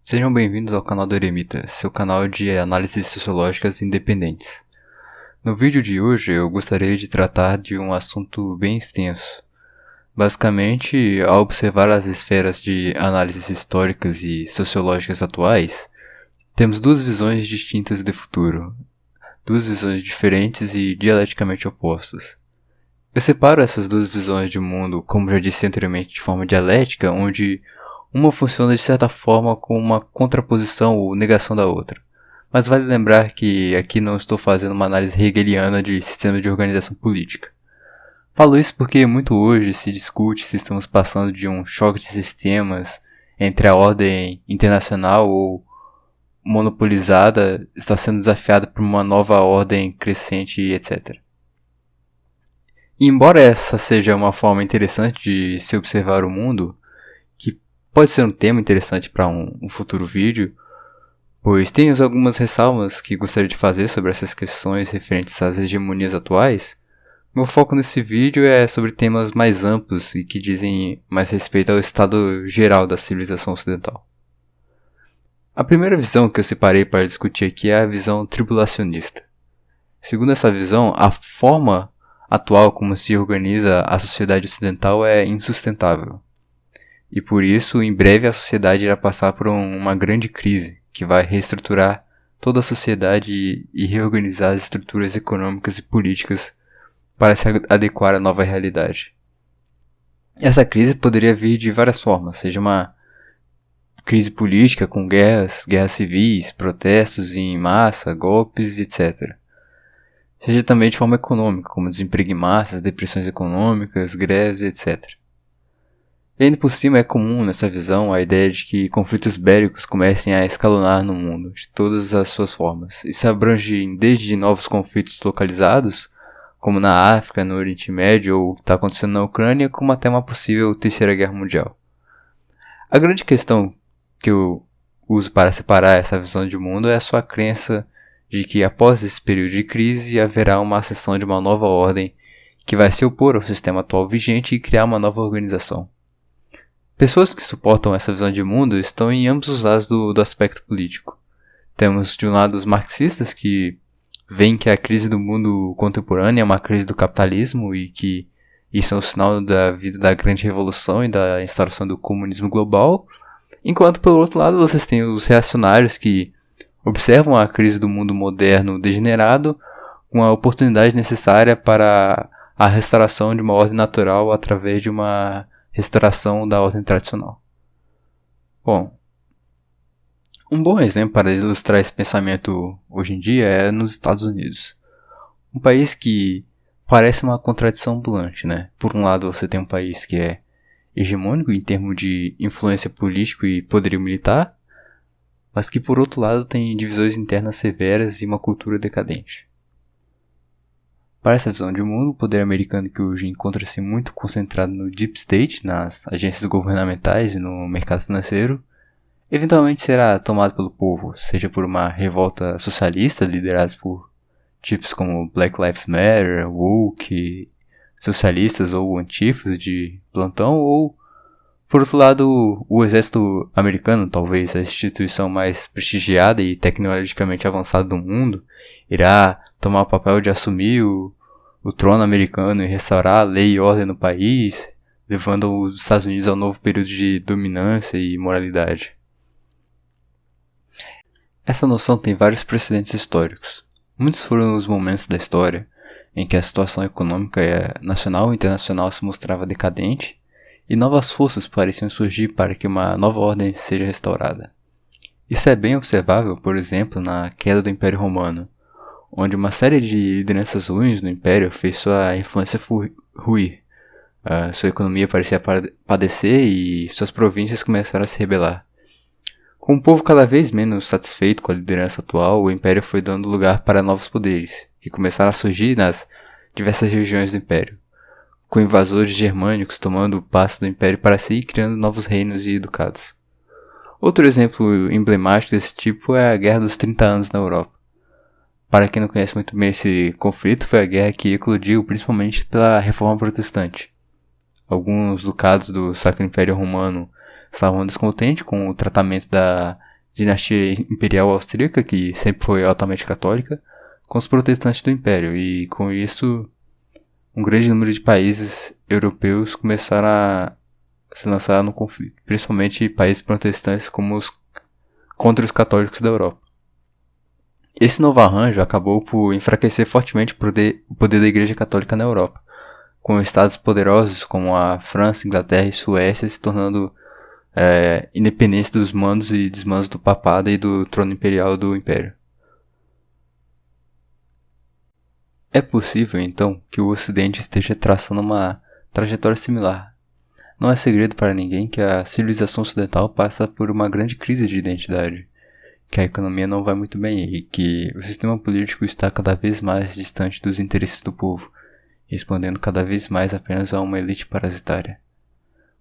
Sejam bem-vindos ao canal do Eremita, seu canal de análises sociológicas independentes. No vídeo de hoje eu gostaria de tratar de um assunto bem extenso. Basicamente, ao observar as esferas de análises históricas e sociológicas atuais, temos duas visões distintas de futuro, duas visões diferentes e dialeticamente opostas. Eu separo essas duas visões de mundo, como já disse anteriormente, de forma dialética, onde uma funciona de certa forma como uma contraposição ou negação da outra. Mas vale lembrar que aqui não estou fazendo uma análise hegeliana de sistema de organização política. Falo isso porque muito hoje se discute se estamos passando de um choque de sistemas entre a ordem internacional ou monopolizada está sendo desafiada por uma nova ordem crescente, etc. E embora essa seja uma forma interessante de se observar o mundo, que pode ser um tema interessante para um futuro vídeo, pois tenho algumas ressalvas que gostaria de fazer sobre essas questões referentes às hegemonias atuais, meu foco nesse vídeo é sobre temas mais amplos e que dizem mais respeito ao estado geral da civilização ocidental. A primeira visão que eu separei para discutir aqui é a visão tribulacionista. Segundo essa visão, a forma atual como se organiza a sociedade ocidental é insustentável. E por isso, em breve a sociedade irá passar por uma grande crise, que vai reestruturar toda a sociedade e reorganizar as estruturas econômicas e políticas para se adequar à nova realidade. Essa crise poderia vir de várias formas, seja uma crise política com guerras civis, protestos em massa, golpes, etc. Seja também de forma econômica, como desemprego em massas, depressões econômicas, greves, etc. E ainda por cima é comum nessa visão a ideia de que conflitos bélicos comecem a escalonar no mundo, de todas as suas formas. Isso abrange desde novos conflitos localizados, como na África, no Oriente Médio ou o que está acontecendo na Ucrânia, como até uma possível terceira guerra mundial. A grande questão que eu uso para separar essa visão de mundo é a sua crença de que após esse período de crise haverá uma ascensão de uma nova ordem que vai se opor ao sistema atual vigente e criar uma nova organização. Pessoas que suportam essa visão de mundo estão em ambos os lados do aspecto político. Temos de um lado os marxistas que veem que a crise do mundo contemporâneo é uma crise do capitalismo e que isso é um sinal da vida da grande revolução e da instauração do comunismo global, enquanto pelo outro lado vocês têm os reacionários que observam a crise do mundo moderno degenerado com a oportunidade necessária para a restauração de uma ordem natural através de uma restauração da ordem tradicional. Bom, um bom exemplo para ilustrar esse pensamento hoje em dia é nos Estados Unidos. Um país que parece uma contradição ambulante, né? Por um lado você tem um país que é hegemônico em termos de influência política e poderio militar, mas que por outro lado tem divisões internas severas e uma cultura decadente. Para essa visão de mundo, o poder americano que hoje encontra-se muito concentrado no Deep State, nas agências governamentais e no mercado financeiro, eventualmente será tomado pelo povo, seja por uma revolta socialista liderada por tipos como Black Lives Matter, woke, socialistas ou antifas de plantão, ou por outro lado, o exército americano, talvez a instituição mais prestigiada e tecnologicamente avançada do mundo, irá tomar o papel de assumir o trono americano e restaurar a lei e ordem no país, levando os Estados Unidos ao novo período de dominância e moralidade. Essa noção tem vários precedentes históricos. Muitos foram os momentos da história em que a situação econômica nacional e internacional se mostrava decadente, e novas forças pareciam surgir para que uma nova ordem seja restaurada. Isso é bem observável, por exemplo, na queda do Império Romano, onde uma série de lideranças ruins do Império fez sua influência ruir. Sua economia parecia padecer e suas províncias começaram a se rebelar. Com o povo cada vez menos satisfeito com a liderança atual, o Império foi dando lugar para novos poderes, que começaram a surgir nas diversas regiões do Império, com invasores germânicos tomando o passo do Império para si e criando novos reinos e ducados. Outro exemplo emblemático desse tipo é a Guerra dos 30 Anos na Europa. Para quem não conhece muito bem esse conflito, foi a guerra que eclodiu principalmente pela Reforma Protestante. Alguns ducados do Sacro Império Romano estavam descontentes com o tratamento da dinastia imperial austríaca, que sempre foi altamente católica, com os protestantes do Império, e com isso um grande número de países europeus começaram a se lançar no conflito, principalmente países protestantes como contra os católicos da Europa. Esse novo arranjo acabou por enfraquecer fortemente o poder da Igreja Católica na Europa, com estados poderosos como a França, Inglaterra e Suécia se tornando independentes dos mandos e desmandos do papado e do trono imperial do Império. É possível, então, que o Ocidente esteja traçando uma trajetória similar. Não é segredo para ninguém que a civilização ocidental passa por uma grande crise de identidade, que a economia não vai muito bem e que o sistema político está cada vez mais distante dos interesses do povo, respondendo cada vez mais apenas a uma elite parasitária.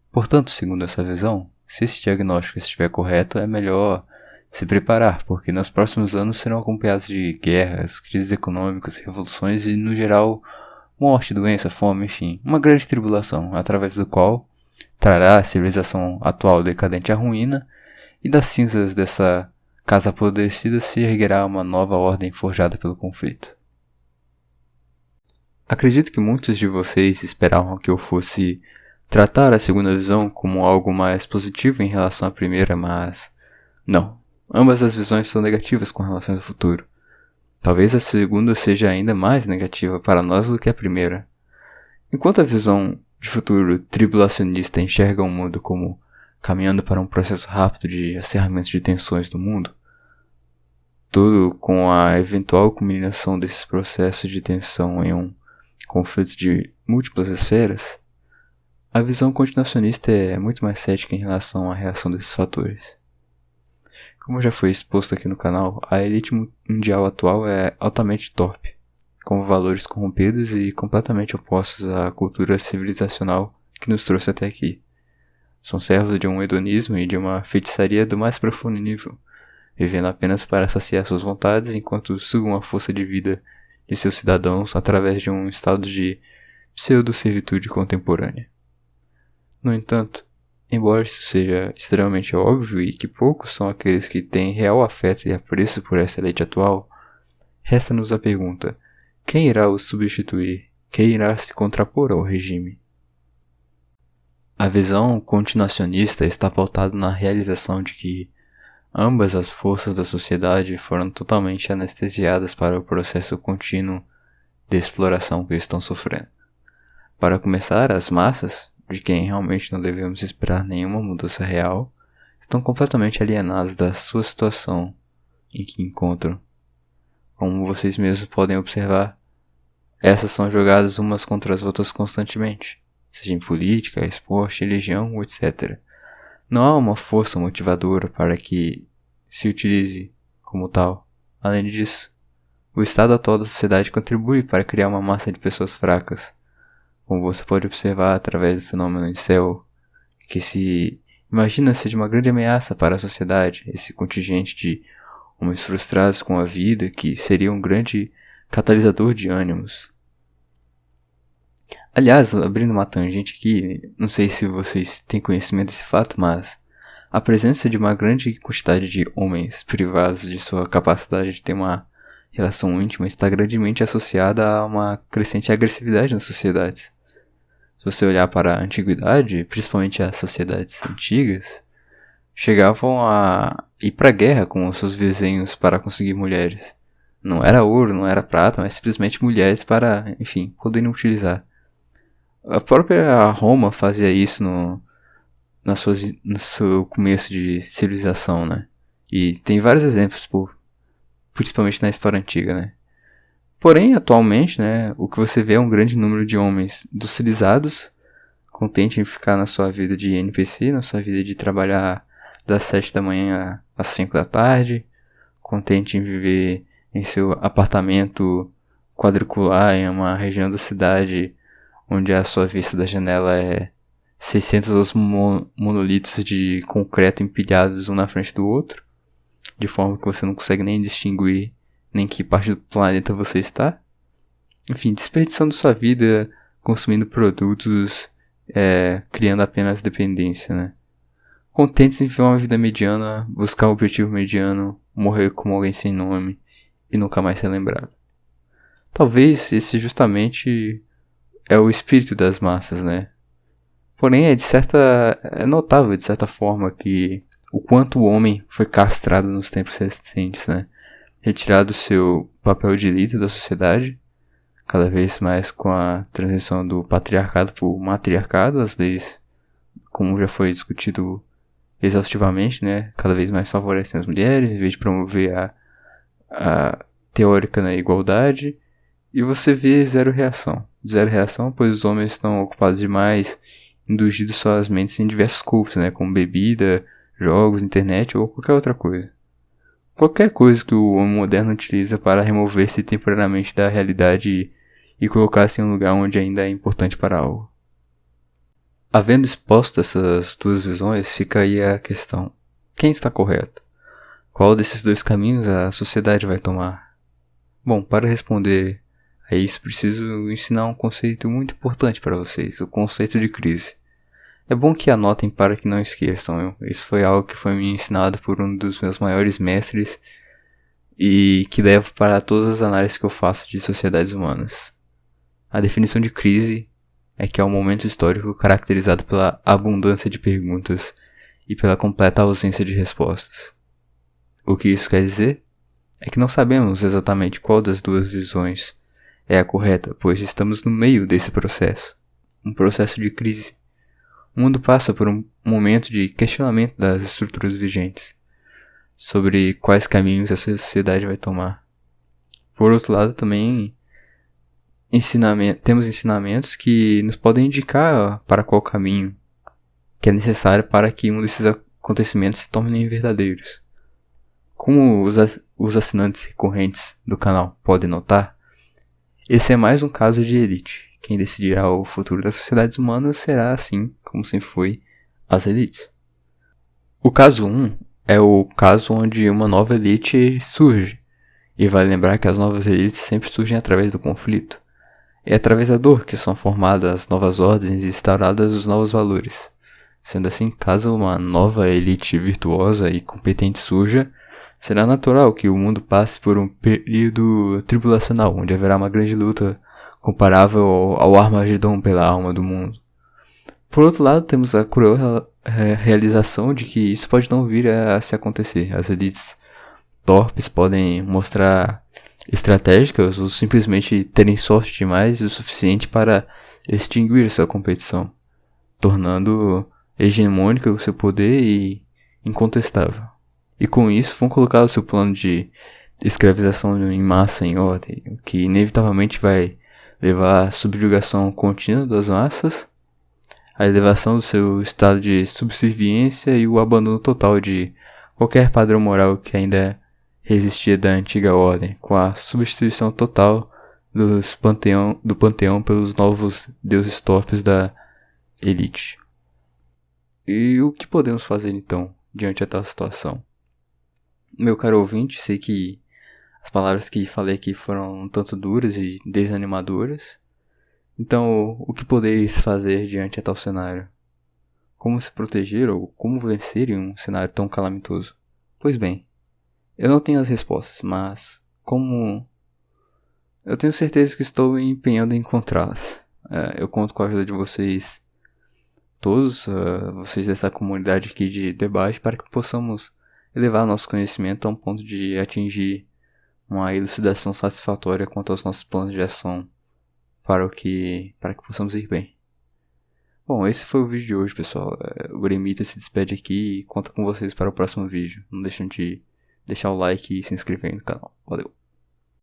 Portanto, segundo essa visão, se esse diagnóstico estiver correto, é melhor se preparar, porque nos próximos anos serão acompanhados de guerras, crises econômicas, revoluções e, no geral, morte, doença, fome, enfim, uma grande tribulação, através do qual trará a civilização atual decadente à ruína, e das cinzas dessa casa apodrecida se erguerá uma nova ordem forjada pelo conflito. Acredito que muitos de vocês esperavam que eu fosse tratar a segunda visão como algo mais positivo em relação à primeira, mas não. Ambas as visões são negativas com relação ao futuro. Talvez a segunda seja ainda mais negativa para nós do que a primeira. Enquanto a visão de futuro tribulacionista enxerga o mundo como caminhando para um processo rápido de acerramento de tensões do mundo, tudo com a eventual culminação desses processos de tensão em um conflito de múltiplas esferas, a visão continuacionista é muito mais cética em relação à reação desses fatores. Como já foi exposto aqui no canal, a elite mundial atual é altamente torpe, com valores corrompidos e completamente opostos à cultura civilizacional que nos trouxe até aqui. São servos de um hedonismo e de uma feitiçaria do mais profundo nível, vivendo apenas para saciar suas vontades enquanto sugam a força de vida de seus cidadãos através de um estado de pseudo-servitude contemporânea. No entanto, embora isso seja extremamente óbvio e que poucos são aqueles que têm real afeto e apreço por essa elite atual, resta-nos a pergunta: quem irá os substituir? Quem irá se contrapor ao regime? A visão continuacionista está pautada na realização de que ambas as forças da sociedade foram totalmente anestesiadas para o processo contínuo de exploração que estão sofrendo. Para começar, as massas, de quem realmente não devemos esperar nenhuma mudança real, estão completamente alienadas da sua situação em que encontram. Como vocês mesmos podem observar, essas são jogadas umas contra as outras constantemente, seja em política, esporte, religião, etc. Não há uma força motivadora para que se utilize como tal. Além disso, o estado atual da sociedade contribui para criar uma massa de pessoas fracas, como você pode observar através do fenômeno incel, que se imagina ser de uma grande ameaça para a sociedade, esse contingente de homens frustrados com a vida que seria um grande catalisador de ânimos. Aliás, abrindo uma tangente aqui, não sei se vocês têm conhecimento desse fato, mas a presença de uma grande quantidade de homens privados de sua capacidade de ter uma relação íntima está grandemente associada a uma crescente agressividade nas sociedades. Se você olhar para a antiguidade, principalmente as sociedades antigas, chegavam a ir para a guerra com os seus vizinhos para conseguir mulheres. Não era ouro, não era prata, mas simplesmente mulheres para, enfim, poderem utilizar. A própria Roma fazia isso no seu começo de civilização, né? E tem vários exemplos, principalmente na história antiga, né? Porém, atualmente, né, o que você vê é um grande número de homens docilizados, contentes em ficar na sua vida de NPC, na sua vida de trabalhar das 7 da manhã às 5 da tarde, contente em viver em seu apartamento quadricular em uma região da cidade onde a sua vista da janela é 600 monolitos de concreto empilhados um na frente do outro, de forma que você não consegue nem distinguir nem que parte do planeta você está. Enfim, desperdiçando sua vida, consumindo produtos, criando apenas dependência, né? contentes em viver uma vida mediana, buscar o objetivo mediano, morrer como alguém sem nome e nunca mais ser lembrado. Talvez esse justamente é o espírito das massas, né? Porém, é notável de certa forma que o quanto o homem foi castrado nos tempos recentes, né? Retirado seu papel de líder da sociedade, cada vez mais com a transição do patriarcado para o matriarcado, as leis, como já foi discutido exaustivamente, né? Cada vez mais favorecem as mulheres, em vez de promover a teórica na igualdade. E você vê zero reação. Zero reação, pois os homens estão ocupados demais, induzindo suas mentes em diversos cultos, né? Como bebida, jogos, internet ou qualquer outra coisa. Qualquer coisa que o homem moderno utiliza para remover-se temporariamente da realidade e colocar-se em um lugar onde ainda é importante para algo. Havendo exposto essas duas visões, fica aí a questão: quem está correto? Qual desses dois caminhos a sociedade vai tomar? Bom, para responder a isso, preciso ensinar um conceito muito importante para vocês, o conceito de crise. É bom que anotem para que não esqueçam. Isso foi algo que foi me ensinado por um dos meus maiores mestres e que levo para todas as análises que eu faço de sociedades humanas. A definição de crise é que é um momento histórico caracterizado pela abundância de perguntas e pela completa ausência de respostas. O que isso quer dizer? É que não sabemos exatamente qual das duas visões é a correta, pois estamos no meio desse processo, um processo de crise. O mundo passa por um momento de questionamento das estruturas vigentes, sobre quais caminhos a sociedade vai tomar. Por outro lado, também temos ensinamentos que nos podem indicar para qual caminho que é necessário para que um desses acontecimentos se tornem verdadeiros. Como os assinantes recorrentes do canal podem notar, esse é mais um caso de elite. Quem decidirá o futuro das sociedades humanas será, assim como sempre foi, as elites. O caso 1 é o caso onde uma nova elite surge. E vale lembrar que as novas elites sempre surgem através do conflito. É através da dor que são formadas novas ordens e instauradas os novos valores. Sendo assim, caso uma nova elite virtuosa e competente surja, será natural que o mundo passe por um período tribulacional, onde haverá uma grande luta comparável ao Armagedon pela alma do mundo. Por outro lado, temos a cruel realização de que isso pode não vir a se acontecer. As elites torpes podem mostrar estratégicas ou simplesmente terem sorte demais o suficiente para extinguir sua competição, tornando hegemônico o seu poder e incontestável. E com isso vão colocar o seu plano de escravização em massa em ordem, o que inevitavelmente vai levar à subjugação contínua das massas, a elevação do seu estado de subserviência e o abandono total de qualquer padrão moral que ainda resistia da antiga ordem, com a substituição total do panteão pelos novos deuses torpes da elite. E o que podemos fazer então, diante da tal situação? Meu caro ouvinte, sei que as palavras que falei aqui foram um tanto duras e desanimadoras. Então, o que podeis fazer diante de tal cenário? Como se proteger ou como vencer em um cenário tão calamitoso? Pois bem, eu não tenho as respostas, mas como eu tenho certeza que estou me empenhando em encontrá-las. Eu conto com a ajuda de vocês todos, vocês dessa comunidade aqui de debate, para que possamos elevar nosso conhecimento a um ponto de atingir uma elucidação satisfatória quanto aos nossos planos de ação para que possamos ir bem. Bom, esse foi o vídeo de hoje, pessoal. O Gremita se despede aqui e conta com vocês para o próximo vídeo. Não deixem de deixar o like e se inscrever aí no canal. Valeu!